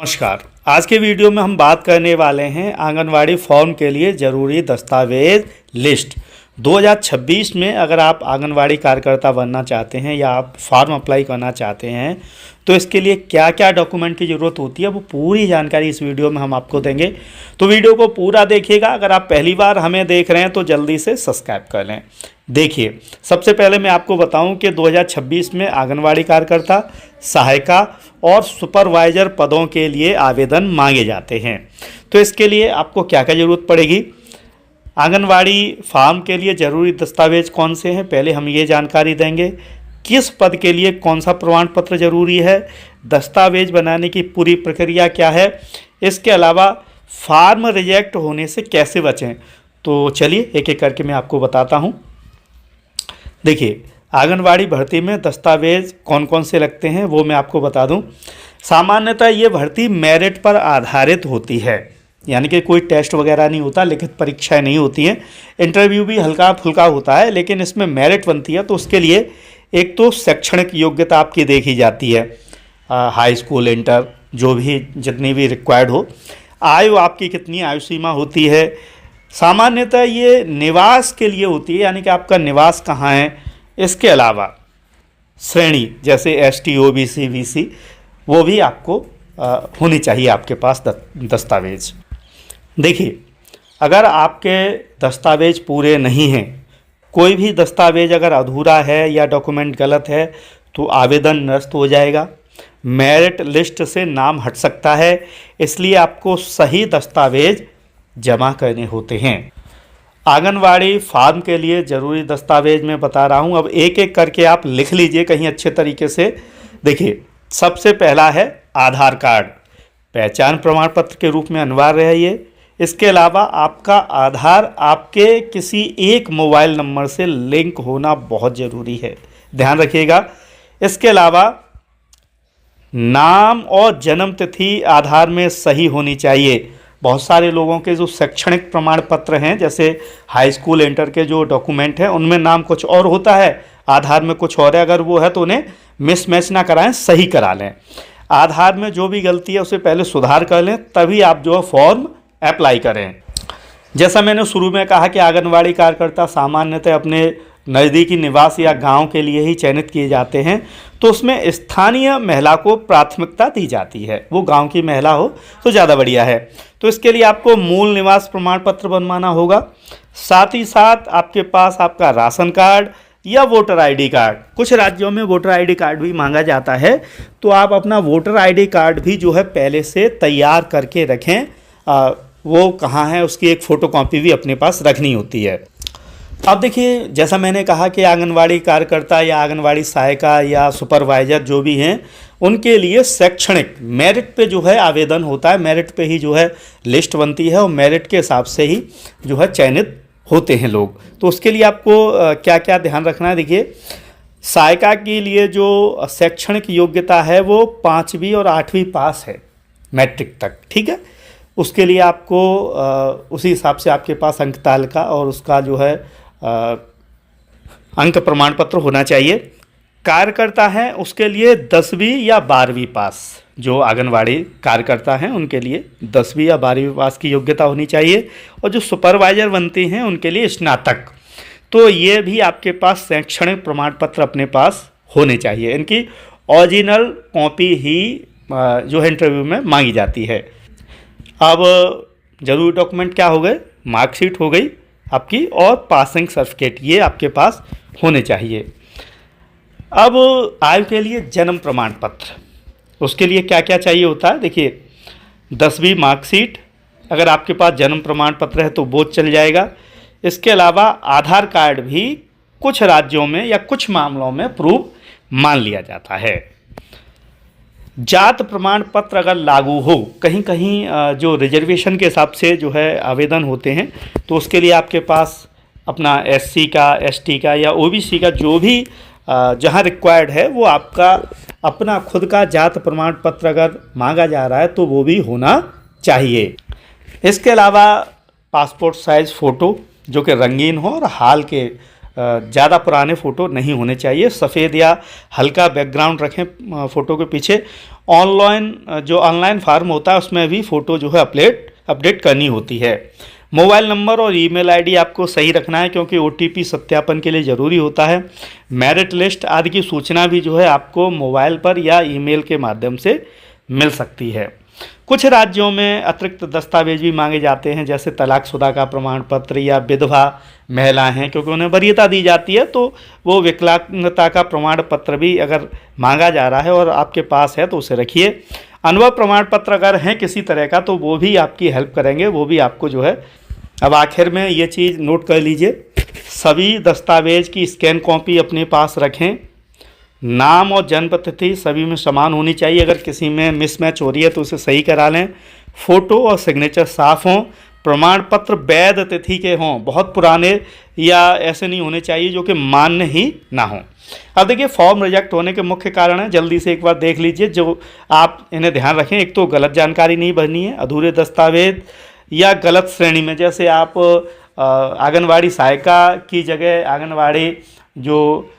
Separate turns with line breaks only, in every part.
नमस्कार। आज के वीडियो में हम बात करने वाले हैं आंगनवाड़ी फॉर्म के लिए ज़रूरी दस्तावेज लिस्ट। 2026 में अगर आप आंगनवाड़ी कार्यकर्ता बनना चाहते हैं या आप फॉर्म अप्लाई करना चाहते हैं तो इसके लिए क्या क्या डॉक्यूमेंट की ज़रूरत होती है वो पूरी जानकारी इस वीडियो में हम आपको देंगे। तो वीडियो को पूरा देखिएगा। अगर आप पहली बार हमें देख रहे हैं तो जल्दी से सब्सक्राइब कर लें। देखिए, सबसे पहले मैं आपको बताऊं कि 2026 में आंगनवाड़ी कार्यकर्ता, सहायिका और सुपरवाइज़र पदों के लिए आवेदन मांगे जाते हैं। तो इसके लिए आपको क्या क्या ज़रूरत पड़ेगी, आंगनवाड़ी फार्म के लिए ज़रूरी दस्तावेज़ कौन से हैं, पहले हम ये जानकारी देंगे। किस पद के लिए कौन सा प्रमाण पत्र ज़रूरी है, दस्तावेज बनाने की पूरी प्रक्रिया क्या है, इसके अलावा फार्म रिजेक्ट होने से कैसे बचें। तो चलिए एक एक करके मैं आपको बताता हूँ। देखिए, आंगनवाड़ी भर्ती में दस्तावेज कौन कौन से लगते हैं वो मैं आपको बता दूं। सामान्यतः ये भर्ती मेरिट पर आधारित होती है, यानी कि कोई टेस्ट वगैरह नहीं होता, लिखित परीक्षाएं नहीं होती हैं, इंटरव्यू भी हल्का फुल्का होता है, लेकिन इसमें मेरिट बनती है। तो उसके लिए एक तो शैक्षणिक योग्यता आपकी देखी जाती है, हाई स्कूल, इंटर, जो भी जितनी भी रिक्वायर्ड हो। आयु आपकी कितनी आयु सीमा होती है। सामान्यतः ये निवास के लिए होती है, यानी कि आपका निवास कहाँ है। इसके अलावा श्रेणी जैसे ST OBC BC वो भी आपको होनी चाहिए आपके पास दस्तावेज। देखिए, अगर आपके दस्तावेज पूरे नहीं हैं, कोई भी दस्तावेज अगर अधूरा है या डॉक्यूमेंट गलत है तो आवेदन निरस्त हो जाएगा, मेरिट लिस्ट से नाम हट सकता है। इसलिए आपको सही दस्तावेज जमा करने होते हैं। आंगनवाड़ी फार्म के लिए ज़रूरी दस्तावेज मैं बता रहा हूँ, अब एक एक करके आप लिख लीजिए कहीं अच्छे तरीके से। देखिए, सबसे पहला है आधार कार्ड, पहचान प्रमाण पत्र के रूप में अनिवार्य है ये। इसके अलावा आपका आधार आपके किसी एक मोबाइल नंबर से लिंक होना बहुत ज़रूरी है, ध्यान रखिएगा। इसके अलावा नाम और जन्म तिथि आधार में सही होनी चाहिए। बहुत सारे लोगों के जो शैक्षणिक प्रमाण पत्र हैं, जैसे हाई स्कूल, इंटर के जो डॉक्यूमेंट हैं, उनमें नाम कुछ और होता है, आधार में कुछ और है। अगर वो है तो उन्हें मिसमैच ना कराएं, सही करा लें। आधार में जो भी गलती है उसे पहले सुधार कर लें, तभी आप जो है फॉर्म अप्लाई करें। जैसा मैंने शुरू में कहा कि आंगनवाड़ी कार्यकर्ता सामान्यतः अपने नज़दीकी निवास या गांव के लिए ही चयनित किए जाते हैं, तो उसमें स्थानीय महिला को प्राथमिकता दी जाती है। वो गांव की महिला हो तो ज़्यादा बढ़िया है। तो इसके लिए आपको मूल निवास प्रमाण पत्र बनवाना होगा। साथ ही साथ आपके पास आपका राशन कार्ड या वोटर ID कार्ड, कुछ राज्यों में वोटर ID कार्ड भी मांगा जाता है, तो आप अपना वोटर ID कार्ड भी जो है पहले से तैयार करके रखें। वो कहाँ है उसकी एक फ़ोटोकॉपी भी अपने पास रखनी होती है। अब देखिए, जैसा मैंने कहा कि आंगनवाड़ी कार्यकर्ता या आंगनवाड़ी सहायिका या सुपरवाइज़र जो भी हैं, उनके लिए शैक्षणिक मेरिट पे जो है आवेदन होता है। मेरिट पे ही जो है लिस्ट बनती है और मेरिट के हिसाब से ही जो है चयनित होते हैं लोग। तो उसके लिए आपको क्या क्या ध्यान रखना है। देखिए, सहायिका के लिए जो शैक्षणिक योग्यता है वो 5वीं और 8वीं पास है, मैट्रिक तक, ठीक है। उसके लिए आपको उसी हिसाब से आपके पास अंक तालिका और उसका जो है अंक प्रमाण पत्र होना चाहिए। कार्यकर्ता हैं उसके लिए 10वीं या 12वीं पास, जो आंगनवाड़ी कार्यकर्ता हैं उनके लिए 10वीं या 12वीं पास की योग्यता होनी चाहिए। और जो सुपरवाइज़र बनती हैं उनके लिए स्नातक। तो ये भी आपके पास शैक्षणिक प्रमाण पत्र अपने पास होने चाहिए। इनकी ओरिजिनल कॉपी ही जो है इंटरव्यू में मांगी जाती है। अब जरूरी डॉक्यूमेंट क्या हो गए, मार्कशीट हो गई आपकी और पासिंग सर्टिफिकेट, ये आपके पास होने चाहिए। अब आयु के लिए जन्म प्रमाण पत्र, उसके लिए क्या क्या चाहिए होता है। देखिए, 10वीं मार्कशीट, अगर आपके पास जन्म प्रमाण पत्र है तो वो चल जाएगा। इसके अलावा आधार कार्ड भी कुछ राज्यों में या कुछ मामलों में प्रूफ मान लिया जाता है। जात प्रमाण पत्र अगर लागू हो, कहीं कहीं जो रिजर्वेशन के हिसाब से जो है आवेदन होते हैं, तो उसके लिए आपके पास अपना SC का, ST का या OBC का जो भी जहाँ रिक्वायर्ड है वो आपका अपना खुद का जात प्रमाण पत्र अगर मांगा जा रहा है तो वो भी होना चाहिए। इसके अलावा पासपोर्ट साइज़ फ़ोटो जो कि रंगीन हो और हाल के ज़्यादा पुराने फ़ोटो नहीं होने चाहिए। सफ़ेद या हल्का बैकग्राउंड रखें फ़ोटो के पीछे। ऑनलाइन फार्म होता है उसमें भी फ़ोटो जो है अपडेट करनी होती है। मोबाइल नंबर और ईमेल आईडी आपको सही रखना है, क्योंकि ओटीपी सत्यापन के लिए ज़रूरी होता है। मेरिट लिस्ट आदि की सूचना भी जो है आपको मोबाइल पर या ईमेल के माध्यम से मिल सकती है। कुछ राज्यों में अतिरिक्त दस्तावेज भी मांगे जाते हैं, जैसे तलाकशुदा का प्रमाण पत्र या विधवा महिलाएं हैं, क्योंकि उन्हें वरीयता दी जाती है, तो वो विकलांगता का प्रमाण पत्र भी अगर मांगा जा रहा है और आपके पास है तो उसे रखिए। अनुभव प्रमाण पत्र अगर हैं किसी तरह का तो वो भी आपकी हेल्प करेंगे, वो भी आपको जो है। अब आखिर में ये चीज़ नोट कर लीजिए, सभी दस्तावेज की स्कैन कॉपी अपने पास रखें। नाम और जन्म तिथि सभी में समान होनी चाहिए, अगर किसी में मिसमैच हो रही है तो उसे सही करा लें। फ़ोटो और सिग्नेचर साफ़ हों। प्रमाण पत्र वैध तिथि के हों, बहुत पुराने या ऐसे नहीं होने चाहिए जो कि मान्य ही ना हों। अब देखिए, फॉर्म रिजेक्ट होने के मुख्य कारण हैं, जल्दी से एक बार देख लीजिए, जो आप इन्हें ध्यान रखें। एक तो गलत जानकारी नहीं भरनी है, अधूरे दस्तावेज या गलत श्रेणी में, जैसे आप आंगनवाड़ी सहायिका की जगह आंगनवाड़ी जो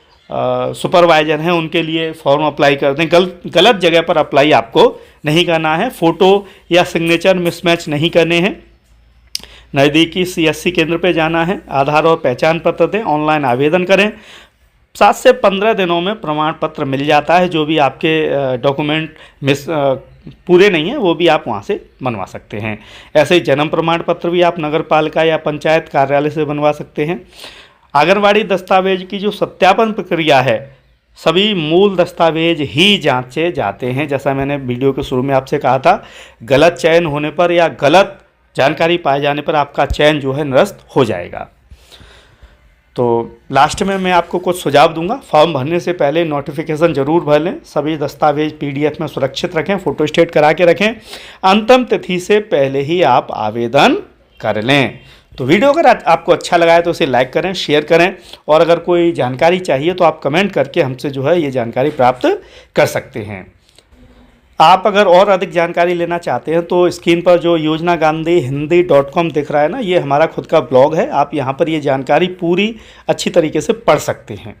सुपरवाइज़र हैं उनके लिए फॉर्म अप्लाई करते हैं, गलत जगह पर अप्लाई आपको नहीं करना है। फ़ोटो या सिग्नेचर मिसमैच नहीं करने हैं। नज़दीकी सीएससी केंद्र पे जाना है। आधार और पहचान पत्र दें। ऑनलाइन आवेदन करें। 7 से 15 दिनों में प्रमाण पत्र मिल जाता है। जो भी आपके डॉक्यूमेंट पूरे नहीं हैं वो भी आप वहाँ से बनवा सकते हैं। ऐसे ही जन्म प्रमाण पत्र भी आप नगर पालिका या पंचायत कार्यालय से बनवा सकते हैं। आंगनवाड़ी दस्तावेज की जो सत्यापन प्रक्रिया है, सभी मूल दस्तावेज ही जांचे जाते हैं। जैसा मैंने वीडियो के शुरू में आपसे कहा था, गलत चयन होने पर या गलत जानकारी पाए जाने पर आपका चयन जो है निरस्त हो जाएगा। तो लास्ट में मैं आपको कुछ सुझाव दूंगा। फॉर्म भरने से पहले नोटिफिकेशन ज़रूर भर लें। सभी दस्तावेज PDF में सुरक्षित रखें, फ़ोटोस्टेट करा के रखें। अंतिम तिथि से पहले ही आप आवेदन कर लें। तो वीडियो अगर आपको अच्छा लगा है तो इसे लाइक करें, शेयर करें, और अगर कोई जानकारी चाहिए तो आप कमेंट करके हमसे जो है ये जानकारी प्राप्त कर सकते हैं। आप अगर और अधिक जानकारी लेना चाहते हैं तो स्क्रीन पर जो yojanagandhi.hindi.com दिख रहा है ना, ये हमारा खुद का ब्लॉग है। आप यहाँ पर ये जानकारी पूरी अच्छी तरीके से पढ़ सकते हैं।